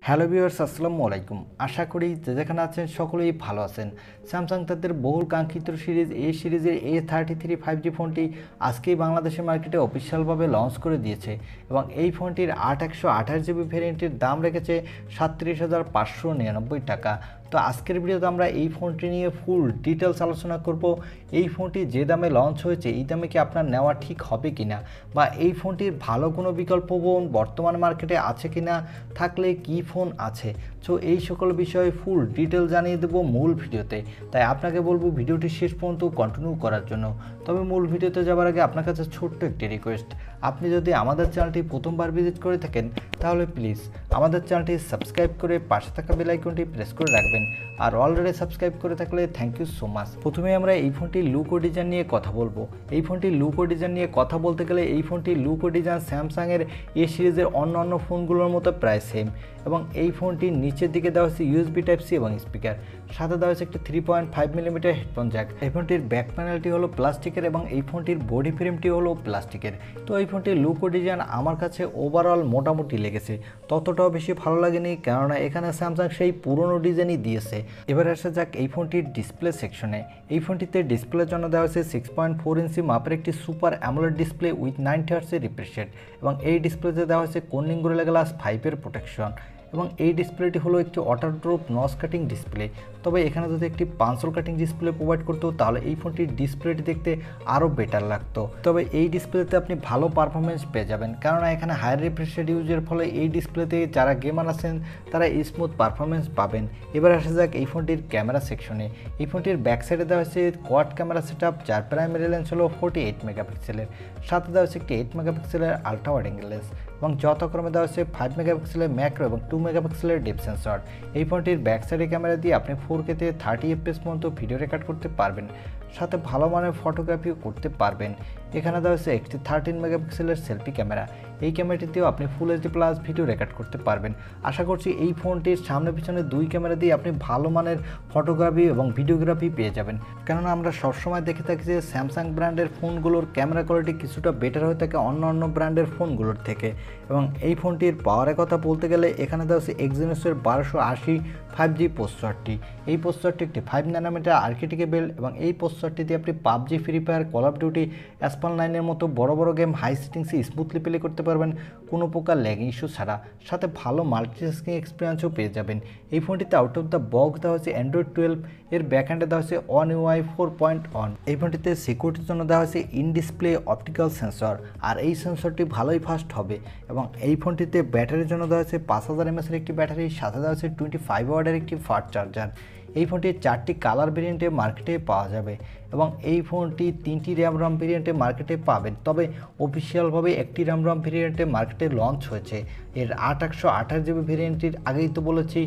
Hello viewers, আসসালামু আলাইকুম। আশা করি যে যেখানে আছেন সকলেই ভালো আছেন। স্যামসাং তাদের বহুল কাঙ্ক্ষিত সিরিজ সিরিজের A33 5G ফোনটি আজকেই বাংলাদেশের মার্কেটে অফিসিয়ালভাবে লঞ্চ করে দিয়েছে এবং এই ফোনটির 8/128GB ভ্যারিয়েন্টের দাম রেখেছে 37,599 টাকা। তো আজকের ভিডিওতে আমরা এই ফোনটি নিয়ে ফুল ডিটেলস আলোচনা করব। এই ফোনটি যে দামে লঞ্চ হয়েছে এই দামে কি আপনার নেওয়া ঠিক হবে কিনা, বা এই ফোনটির ভালো কোনো বিকল্প বর্তমান মার্কেটে আছে কিনা, থাকলে কি ফোন আছে। সো এই সকল বিষয়ে ফুল ডিটেল জানিয়ে দেবো মূল ভিডিওতে। তাই আপনাকে বলবো ভিডিওটি শেষ পর্যন্ত কন্টিনিউ করার জন্য। তবে মূল ভিডিওতে যাওয়ার আগে আপনার কাছে ছোট্ট একটি রিকোয়েস্ট, আপনি যদি আমাদের চ্যানেলটি প্রথমবার ভিজিট করে থাকেন তাহলে প্লিজ আমাদের চ্যানেলটি সাবস্ক্রাইব করে পাশে থাকা বেল আইকনটি প্রেস করে রাখবেন। আর অলরেডি সাবস্ক্রাইব করে থাকলে থ্যাংক ইউ সো মাচ। প্রথমে আমরা এই ফোনটির লুক ও ডিজাইন নিয়ে কথা বলবো। এই ফোনটির লুক ও ডিজাইন নিয়ে কথা বলতে গেলে এই ফোনটির লুক ও ডিজাইন স্যামসাংয়ের এ সিরিজের অন্যান্য ফোনগুলোর মতো প্রায় সেম, এবং এই ফোনটির নিচের দিকে দেওয়া হচ্ছে USB Type-C এবং স্পিকার, সাথে দেওয়া হচ্ছে একটি 3.5mm হেডফোন জ্যাক। এই ফোনটির ব্যাক প্যানেলটি হলো প্লাস্টিকের এবং এই ফোনটির বডি ফ্রেমটি হলো প্লাস্টিকের। তো এই ফোনটির লুক ও ডিজাইন আমার কাছে ওভারঅল মোটামুটি লেগেছে, ততটাও বেশি ভালো লাগেনি, কেননা এখানে স্যামসাং সেই পুরনো ডিজাইনই দিয়েছে। এবার আসা যাক এই ফোনটির ডিসপ্লে সেকশনে। এই ফোনটিতে ডিসপ্লের জন্য দেওয়া হয়েছে 6.4 ইঞ্চি মাপের একটি সুপার অ্যামোলেড ডিসপ্লে উইথ 90 হার্টজের রিফ্রেশ রেট, এবং এই ডিসপ্লেতে দেওয়া হয়েছে কর্নিং গোরিলা গ্লাস 5-এর প্রোটেকশন। এবং এই ডিসপ্লেটি হলো একটি ওয়াটারপ্রুফ নচ কাটিং ডিসপ্লে। তবে এখানে যদি একটি পাঞ্চল কাটিং ডিসপ্লে প্রোভাইড করতো তাহলে এই ফোনটির ডিসপ্লেটি দেখতে আরও বেটার লাগতো। তবে এই ডিসপ্লেতে আপনি ভালো পারফরমেন্স পেয়ে যাবেন, কেননা এখানে হাই রিফ্রেশ রেট ইউজের ফলে এই ডিসপ্লেতে যারা গেমার আছেন তারা স্মুথ পারফরমেন্স পাবেন। এবার আসা যাক এই ফোনটির ক্যামেরা সেকশনে। এই ফোনটির ব্যাক সাইডে দেওয়া হয়েছে কোয়াড ক্যামেরা সেট আপ, যার প্রাইমারি লেন্স হলো 48 মেগাপিক্সেলের, সাথে দেওয়া হচ্ছে একটি 8 মেগাপিক্সেলের আলট্রা ওয়াইড অ্যাঙ্গেল লেন্স, এবং যথাক্রমে দেওয়া হচ্ছে 5 মেগাপিক্সেলের ম্যাক্রো এবং 2 মেগাপিক্সেলের ডেপথ সেন্সর। এই ফোনটির ব্যাক সাইডে ক্যামেরা দিয়ে আপনি 4K-তে 30 FPS পর্যন্ত ভিডিও রেকর্ড করতে পারবেন, সাথে ভালো মানের ফটোগ্রাফিও করতে পারবেন। এখানে দেওয়া হচ্ছে একটি 13 মেগাপিক্সেলের সেলফি ক্যামেরা। এই ক্যামেরাটিতেও আপনি ফুল HD+ ভিডিও রেকর্ড করতে পারবেন। আশা করছি এই ফোনটির সামনে পিছনে দুই ক্যামেরা দিয়ে আপনি ভালো মানের ফটোগ্রাফি এবং ভিডিওগ্রাফি পেয়ে যাবেন, কেননা আমরা সবসময় দেখে থাকি যে স্যামসাং ব্র্যান্ডের ফোনগুলোর ক্যামেরা কোয়ালিটি কিছুটা বেটার হয়ে থাকে অন্য ব্র্যান্ডের ফোনগুলোর থেকে। এবং এই ফোনটির পাওয়ারের কথা বলতে গেলে এখানে দেওয়া হচ্ছে এক্সিনোসের 1280 5G প্রসেসরটি। এই প্রসেসরটি একটি 5nm আর্কিটেক্টেবল, এবং এই প্রসেসরটি দিয়ে আপনি PUBG, Free Fire, Call of Duty, Asphalt 9-এর মতো বড় গেম হাই সেটিংসে স্মুথলি প্লে করতে পারবেন কোনো প্রকার ল্যাগিং ইস্যু ছাড়া, সাথে ভালো মাল্টিটাস্কিং এক্সপিরিয়েন্সও পেয়ে যাবেন। এই ফোনটিতে আউট অফ দ্য বক্স দেওয়া হচ্ছে অ্যান্ড্রয়েড 12, এর ব্যাকহ্যান্ডে দেওয়া হচ্ছে One UI 4.1। এই ফোনটিতে সিকিউরিটির জন্য দেওয়া হয়েছে ইন ডিসপ্লে অপটিক্যাল সেন্সর, আর এই সেন্সরটি ভালোই ফাস্ট হবে। এবং এই ফোনটিতে ব্যাটারির জন্য দেওয়া হয়েছে 5000 mAh একটি ব্যাটারি, সাথে দেওয়া হয়েছে 25 ওয়াটের একটি ফাস্ট চার্জার। এই ফোনটির 4টি কালার ভেরিয়েন্টে মার্কেটে পাওয়া যাবে, এবং এই ফোনটি 3টি র্যাম ভেরিয়েন্টে মার্কেটে পাবেন। তবে অফিসিয়ালভাবে একটি র্যাম ভেরিয়েন্টে মার্কেটে লঞ্চ হয়েছে। এর 8/128GB ভেরিয়েন্টটির আগেই তো বলেছি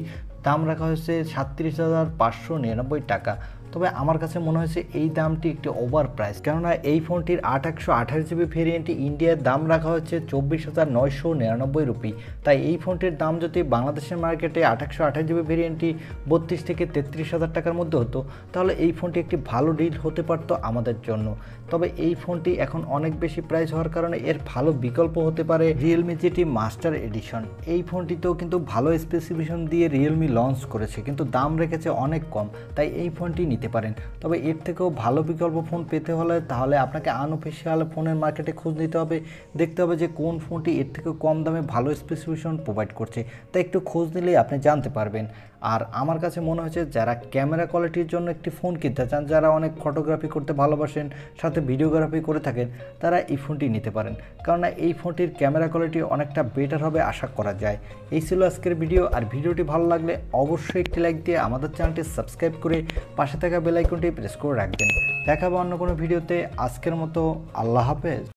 দাম রাখা হয়েছে 37,599 টাকা। তবে আমার কাছে মনে হয়েছে এই দামটি একটি ওভার প্রাইস, কেননা এই ফোনটির 8/128GB ভেরিয়েন্টটি ইন্ডিয়ার দাম রাখা হচ্ছে 24,999 রুপি। তাই এই ফোনটির দাম যদি বাংলাদেশের মার্কেটে 8/128GB ভেরিয়েন্টটি 32 থেকে 33,000 টাকার মধ্যে হতো তাহলে এই ফোনটি একটি ভালো ডিল হতে পারত আমাদের জন্য। তবে এই ফোনটি এখন অনেক বেশি প্রাইস হওয়ার কারণে এর ভালো বিকল্প হতে পারে রিয়েলমি GT মাস্টার এডিশন। এই ফোনটিতেও কিন্তু ভালো স্পেসিফিকেশন দিয়ে রিয়েলমি লঞ্চ করেছে, কিন্তু দাম রেখেছে অনেক কম, তাই এই ফোনটি নিতে পারেন। তবে এর থেকেও ভালো বিকল্প ফোন পেতে হলে তাহলে আপনাকে আনঅফিসিয়াল ফোনের মার্কেটে খোঁজ নিতে হবে, দেখতে হবে যে কোন ফোনটি এর থেকে কম দামে ভালো স্পেসিফিকেশন প্রোভাইড করছে। তাই একটু খোঁজ নিলেই আপনি জানতে পারবেন। আর আমার কাছে মনে হয়েছে যারা ক্যামেরা কোয়ালিটির জন্য একটি ফোন কিনতে চান, যারা অনেক ফটোগ্রাফি করতে ভালোবাসেন, সাথে ভিডিওগ্রাফি করে থাকেন, তারা এই ফোনটি নিতে পারেন, কারণ এই ফোনটির ক্যামেরা কোয়ালিটি অনেকটা বেটার হবে আশা করা যায়। এই ছিল আজকের ভিডিও। আর ভিডিওটি ভালো লাগলে অবশ্যই একটি লাইক দিয়ে আমাদের চ্যানেলটি সাবস্ক্রাইব করে পাশে থাকা বেল আইকনটি প্রেস করে রাখবেন। দেখা হবে অন্য কোনো ভিডিওতে। আজকের মতো আল্লাহ হাফেজ।